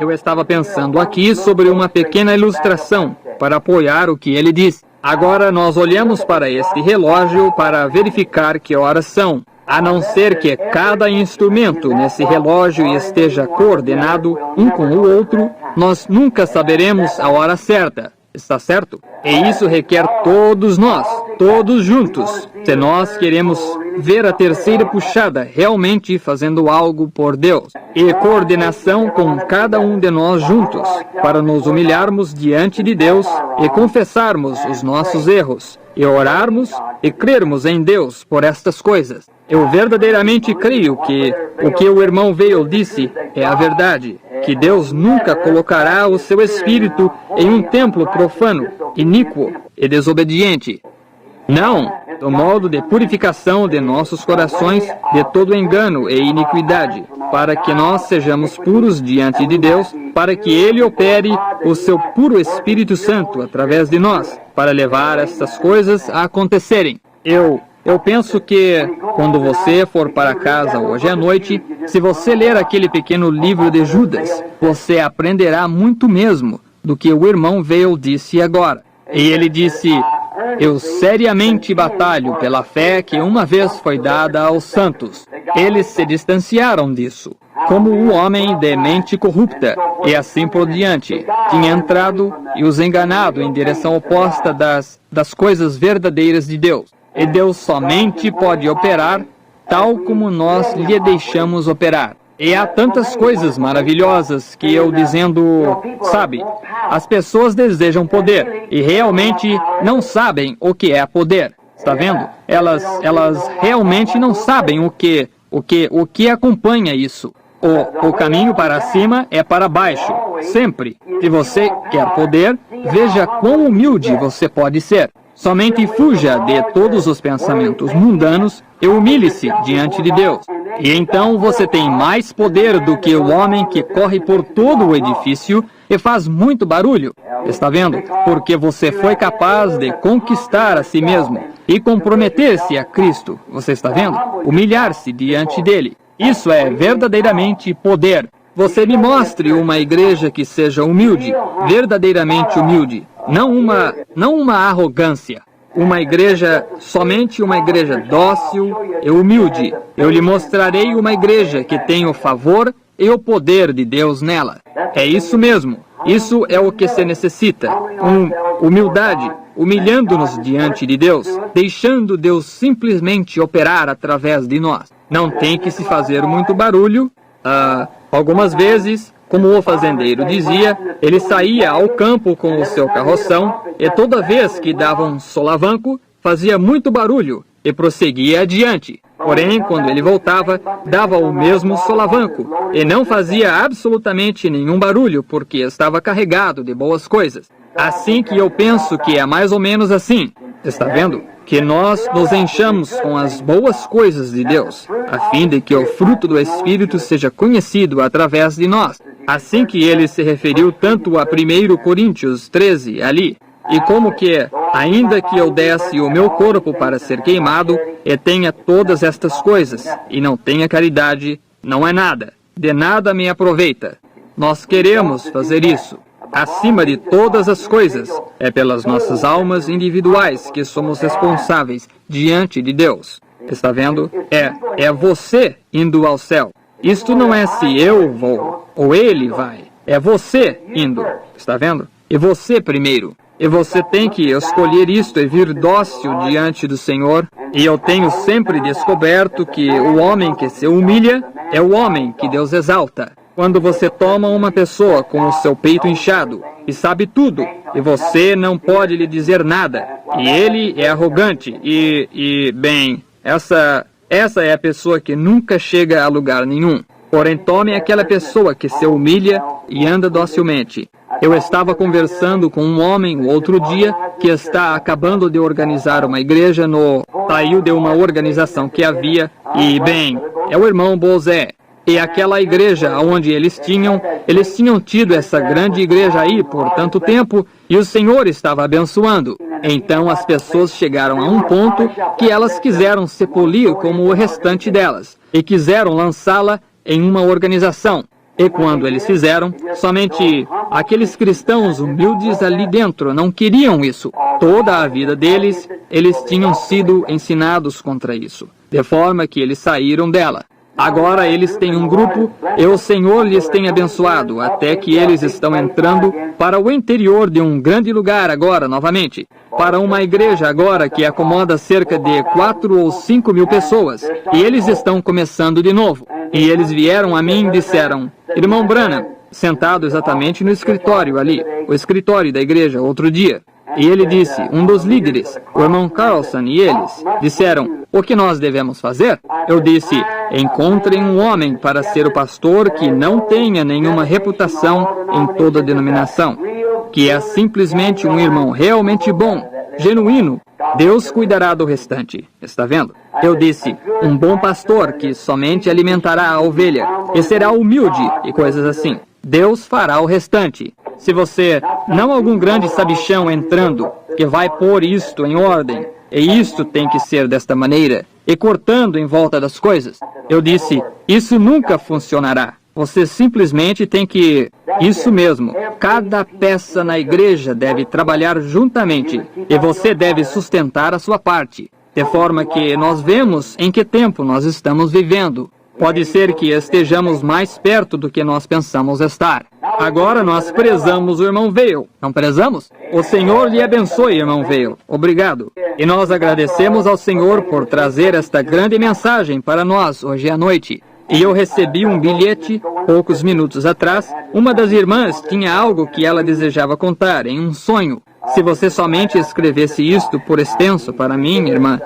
Eu estava pensando aqui sobre uma pequena ilustração para apoiar o que ele disse. Agora nós olhamos para este relógio para verificar que horas são. A não ser que cada instrumento nesse relógio esteja coordenado um com o outro, nós nunca saberemos a hora certa. Está certo? E isso requer todos nós, todos juntos, se nós queremos ver a terceira puxada realmente fazendo algo por Deus. E coordenação com cada um de nós juntos, para nos humilharmos diante de Deus e confessarmos os nossos erros, e orarmos e crermos em Deus por estas coisas. Eu verdadeiramente creio que o que o irmão Vail disse é a verdade, que Deus nunca colocará o seu espírito em um templo profano, iníquo e desobediente. Não, do modo de purificação de nossos corações de todo engano e iniquidade, para que nós sejamos puros diante de Deus, para que Ele opere o seu puro Espírito Santo através de nós, para levar essas coisas a acontecerem. Eu penso que, quando você for para casa hoje à noite, se você ler aquele pequeno livro de Judas, você aprenderá muito mesmo do que o irmão Vail disse agora. E ele disse: eu seriamente batalho pela fé que uma vez foi dada aos santos. Eles se distanciaram disso, como o homem de mente corrupta, e assim por diante, tinha entrado e os enganado em direção oposta das coisas verdadeiras de Deus. E Deus somente pode operar tal como nós lhe deixamos operar. E há tantas coisas maravilhosas que eu dizendo, sabe, as pessoas desejam poder e realmente não sabem o que é poder. Está vendo? Elas realmente não sabem o que acompanha isso. O caminho para cima é para baixo, sempre. Se você quer poder, veja quão humilde você pode ser. Somente fuja de todos os pensamentos mundanos e humilhe-se diante de Deus. E então você tem mais poder do que o homem que corre por todo o edifício e faz muito barulho. Está vendo? Porque você foi capaz de conquistar a si mesmo e comprometer-se a Cristo. Você está vendo? Humilhar-se diante dele. Isso é verdadeiramente poder. Você me mostre uma igreja que seja humilde, verdadeiramente humilde. Não uma arrogância. Somente uma igreja dócil e humilde. Eu lhe mostrarei uma igreja que tem o favor e o poder de Deus nela. É isso mesmo. Isso é o que se necessita. Humildade, humilhando-nos diante de Deus, deixando Deus simplesmente operar através de nós. Não tem que se fazer muito barulho. Algumas vezes, como o fazendeiro dizia, ele saía ao campo com o seu carroção e toda vez que dava um solavanco, fazia muito barulho e prosseguia adiante. Porém, quando ele voltava, dava o mesmo solavanco e não fazia absolutamente nenhum barulho porque estava carregado de boas coisas. Assim que eu penso que é mais ou menos assim. Está vendo? Que nós nos enchamos com as boas coisas de Deus, a fim de que o fruto do Espírito seja conhecido através de nós. Assim que ele se referiu tanto a 1 Coríntios 13 ali, e como que, ainda que eu desse o meu corpo para ser queimado, e tenha todas estas coisas, e não tenha caridade, não é nada, de nada me aproveita. Nós queremos fazer isso. Acima de todas as coisas, é pelas nossas almas individuais que somos responsáveis diante de Deus. Está vendo? É você indo ao céu. Isto não é se eu vou ou ele vai. É você indo. Está vendo? E você primeiro. E você tem que escolher isto e vir dócil diante do Senhor. E eu tenho sempre descoberto que o homem que se humilha é o homem que Deus exalta. Quando você toma uma pessoa com o seu peito inchado e sabe tudo, e você não pode lhe dizer nada, e ele é arrogante, bem, essa é a pessoa que nunca chega a lugar nenhum. Porém, tome aquela pessoa que se humilha e anda docilmente. Eu estava conversando com um homem o outro dia que está acabando de organizar uma igreja saiu de uma organização que havia, e bem, é o irmão Bozé. E aquela igreja onde eles tinham tido essa grande igreja aí por tanto tempo, e o Senhor estava abençoando. Então as pessoas chegaram a um ponto que elas quiseram se polir como o restante delas, e quiseram lançá-la em uma organização. E quando eles fizeram, somente aqueles cristãos humildes ali dentro não queriam isso. Toda a vida deles, eles tinham sido ensinados contra isso, de forma que eles saíram dela. Agora eles têm um grupo e o Senhor lhes tem abençoado, até que eles estão entrando para o interior de um grande lugar agora, novamente. Para uma igreja agora que acomoda cerca de 4 ou 5 mil pessoas. E eles estão começando de novo. E eles vieram a mim e disseram, Irmão Branham, sentado exatamente no escritório ali, o escritório da igreja, outro dia. E ele disse, um dos líderes, o irmão Carlson e eles, disseram, o que nós devemos fazer? Eu disse, encontrem um homem para ser o pastor que não tenha nenhuma reputação em toda a denominação, que é simplesmente um irmão realmente bom, genuíno. Deus cuidará do restante. Está vendo? Eu disse, um bom pastor que somente alimentará a ovelha e será humilde e coisas assim. Deus fará o restante. Se você, não algum grande sabichão entrando, que vai pôr isto em ordem, e isto tem que ser desta maneira, e cortando em volta das coisas, eu disse, isso nunca funcionará. Você simplesmente tem que... Isso mesmo, cada peça na igreja deve trabalhar juntamente, e você deve sustentar a sua parte, de forma que nós vemos em que tempo nós estamos vivendo. Pode ser que estejamos mais perto do que nós pensamos estar. Agora nós prezamos o irmão Vail, não prezamos? O Senhor lhe abençoe, irmão Vail. Obrigado. E nós agradecemos ao Senhor por trazer esta grande mensagem para nós hoje à noite. E eu recebi um bilhete, poucos minutos atrás. Uma das irmãs tinha algo que ela desejava contar em um sonho. Se você somente escrevesse isto por extenso para mim, irmã,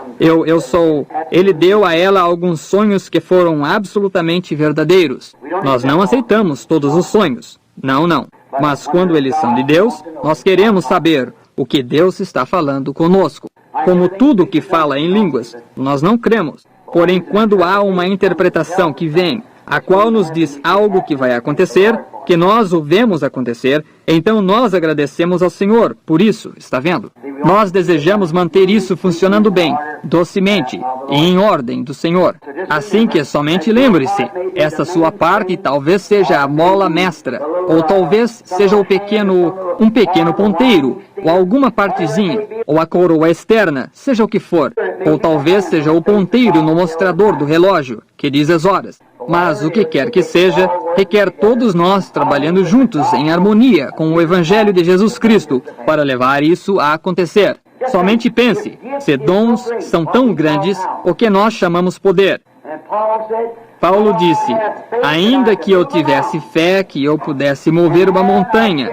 Ele deu a ela alguns sonhos que foram absolutamente verdadeiros. Nós não aceitamos todos os sonhos. Não, não. Mas quando eles são de Deus, nós queremos saber o que Deus está falando conosco. Como tudo que fala em línguas, nós não cremos. Porém, quando há uma interpretação que vem, a qual nos diz algo que vai acontecer, que nós o vemos acontecer, então nós agradecemos ao Senhor por isso, está vendo? Nós desejamos manter isso funcionando bem, docemente e em ordem do Senhor. Assim que somente lembre-se, essa sua parte talvez seja a mola mestra, ou talvez seja um pequeno ponteiro, ou alguma partezinha, ou a coroa externa, seja o que for, ou talvez seja o ponteiro no mostrador do relógio, que diz as horas. Mas o que quer que seja, requer todos nós trabalhando juntos em harmonia com o Evangelho de Jesus Cristo para levar isso a acontecer. Somente pense, se dons são tão grandes, o que nós chamamos poder. Paulo disse, ainda que eu tivesse fé que eu pudesse mover uma montanha,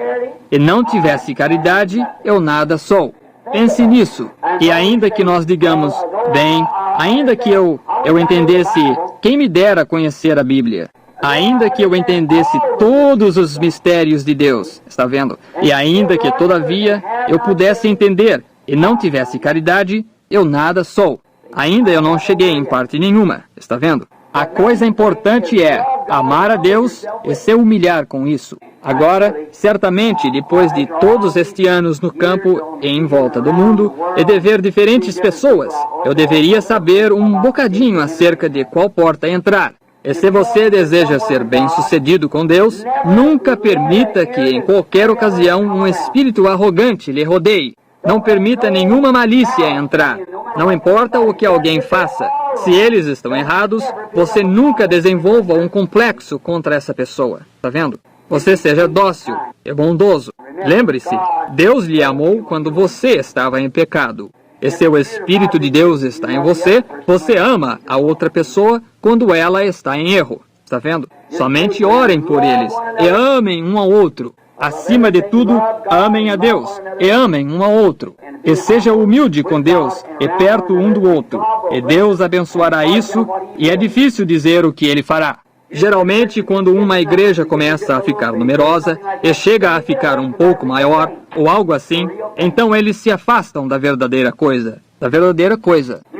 e não tivesse caridade, eu nada sou. Pense nisso, e ainda que nós digamos, bem, ainda que eu entendesse, quem me dera conhecer a Bíblia, ainda que eu entendesse todos os mistérios de Deus, está vendo? E ainda que, todavia, eu pudesse entender e não tivesse caridade, eu nada sou. Ainda eu não cheguei em parte nenhuma, está vendo? A coisa importante é amar a Deus e se humilhar com isso. Agora, certamente, depois de todos estes anos no campo e em volta do mundo, e de ver diferentes pessoas, eu deveria saber um bocadinho acerca de qual porta entrar. E se você deseja ser bem-sucedido com Deus, nunca permita que, em qualquer ocasião, um espírito arrogante lhe rodeie. Não permita nenhuma malícia entrar. Não importa o que alguém faça. Se eles estão errados, você nunca desenvolva um complexo contra essa pessoa. Está vendo? Você seja dócil e bondoso. Lembre-se, Deus lhe amou quando você estava em pecado. E se o Espírito de Deus está em você, você ama a outra pessoa quando ela está em erro. Está vendo? Somente orem por eles e amem um ao outro. Acima de tudo, amem a Deus e amem um ao outro. E seja humilde com Deus e perto um do outro. E Deus abençoará isso, e é difícil dizer o que Ele fará. Geralmente, quando uma igreja começa a ficar numerosa e chega a ficar um pouco maior, ou algo assim, então eles se afastam da verdadeira coisa.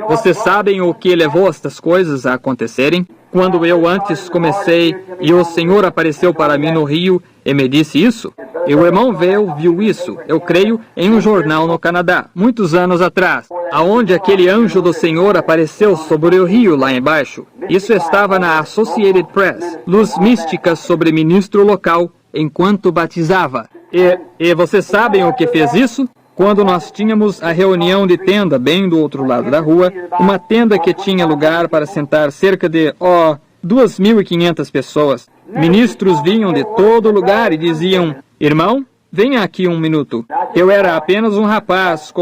Vocês sabem o que levou estas coisas a acontecerem? Quando eu antes comecei e o Senhor apareceu para mim no rio e me disse isso, E o irmão viu isso, eu creio, em um jornal no Canadá, muitos anos atrás, aonde aquele anjo do Senhor apareceu sobre o rio lá embaixo. Isso estava na Associated Press, luz mística sobre ministro local enquanto batizava. E vocês sabem o que fez isso? Quando nós tínhamos a reunião de tenda bem do outro lado da rua, uma tenda que tinha lugar para sentar cerca de, 2.500 pessoas. Ministros vinham de todo lugar e diziam, irmão, venha aqui um minuto. Eu era apenas um rapaz,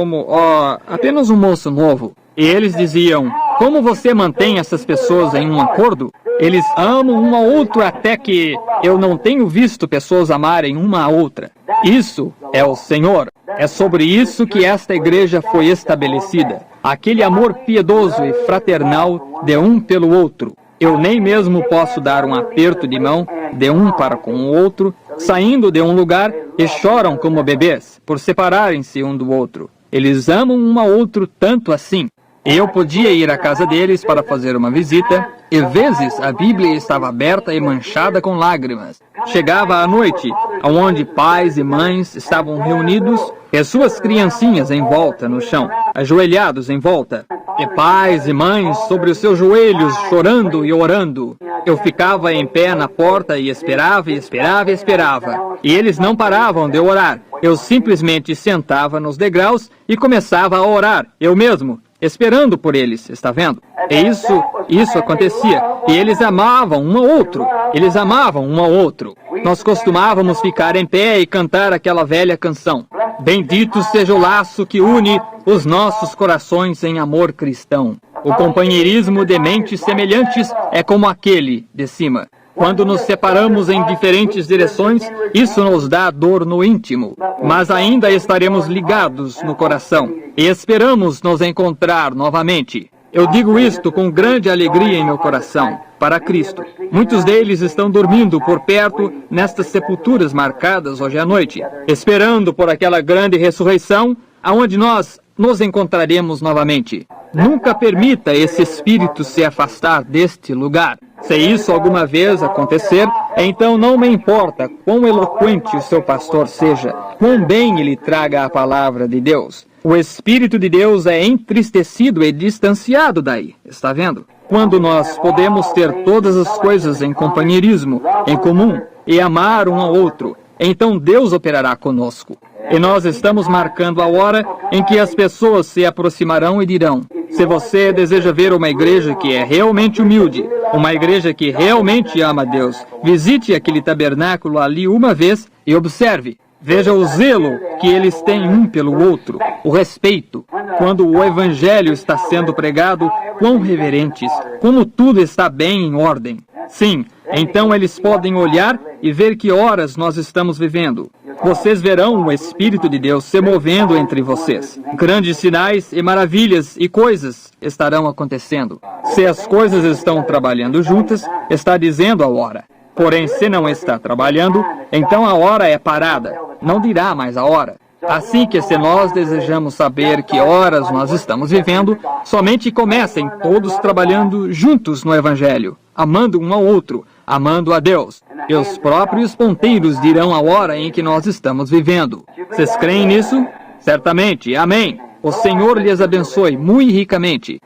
apenas um moço novo. E eles diziam, como você mantém essas pessoas em um acordo? Eles amam um ao outro até que eu não tenho visto pessoas amarem uma a outra. Isso é o Senhor. É sobre isso que esta igreja foi estabelecida. Aquele amor piedoso e fraternal de um pelo outro. Eu nem mesmo posso dar um aperto de mão de um para com o outro, saindo de um lugar e choram como bebês, por separarem-se um do outro. Eles amam um ao outro tanto assim. Eu podia ir à casa deles para fazer uma visita, e vezes a Bíblia estava aberta e manchada com lágrimas. Chegava à noite, onde pais e mães estavam reunidos, e suas criancinhas em volta no chão, ajoelhados em volta, e pais e mães sobre os seus joelhos, chorando e orando. Eu ficava em pé na porta e esperava, e esperava, e esperava. E eles não paravam de orar. Eu simplesmente sentava nos degraus e começava a orar, eu mesmo, esperando por eles, está vendo? E isso acontecia. E eles amavam um ao outro. Eles amavam um ao outro. Nós costumávamos ficar em pé e cantar aquela velha canção. Bendito seja o laço que une os nossos corações em amor cristão. O companheirismo de mentes semelhantes é como aquele de cima. Quando nos separamos em diferentes direções, isso nos dá dor no íntimo, mas ainda estaremos ligados no coração e esperamos nos encontrar novamente. Eu digo isto com grande alegria em meu coração, para Cristo. Muitos deles estão dormindo por perto nestas sepulturas marcadas hoje à noite, esperando por aquela grande ressurreição, aonde nós nos encontraremos novamente. Nunca permita esse espírito se afastar deste lugar. Se isso alguma vez acontecer, então não me importa quão eloquente o seu pastor seja, quão bem ele traga a palavra de Deus. O Espírito de Deus é entristecido e distanciado daí, está vendo? Quando nós podemos ter todas as coisas em companheirismo, em comum, e amar um ao outro, então Deus operará conosco. E nós estamos marcando a hora em que as pessoas se aproximarão e dirão, se você deseja ver uma igreja que é realmente humilde, uma igreja que realmente ama a Deus, visite aquele tabernáculo ali uma vez e observe. Veja o zelo que eles têm um pelo outro, o respeito. Quando o evangelho está sendo pregado, quão reverentes, como tudo está bem em ordem. Sim, então eles podem olhar e ver que horas nós estamos vivendo. Vocês verão o Espírito de Deus se movendo entre vocês. Grandes sinais e maravilhas e coisas estarão acontecendo. Se as coisas estão trabalhando juntas, está dizendo a hora. Porém, se não está trabalhando, então a hora é parada. Não dirá mais a hora. Assim que se nós desejamos saber que horas nós estamos vivendo, somente comecem todos trabalhando juntos no Evangelho, amando um ao outro, amando a Deus. E os próprios ponteiros dirão a hora em que nós estamos vivendo. Vocês creem nisso? Certamente. Amém. O Senhor lhes abençoe muito ricamente.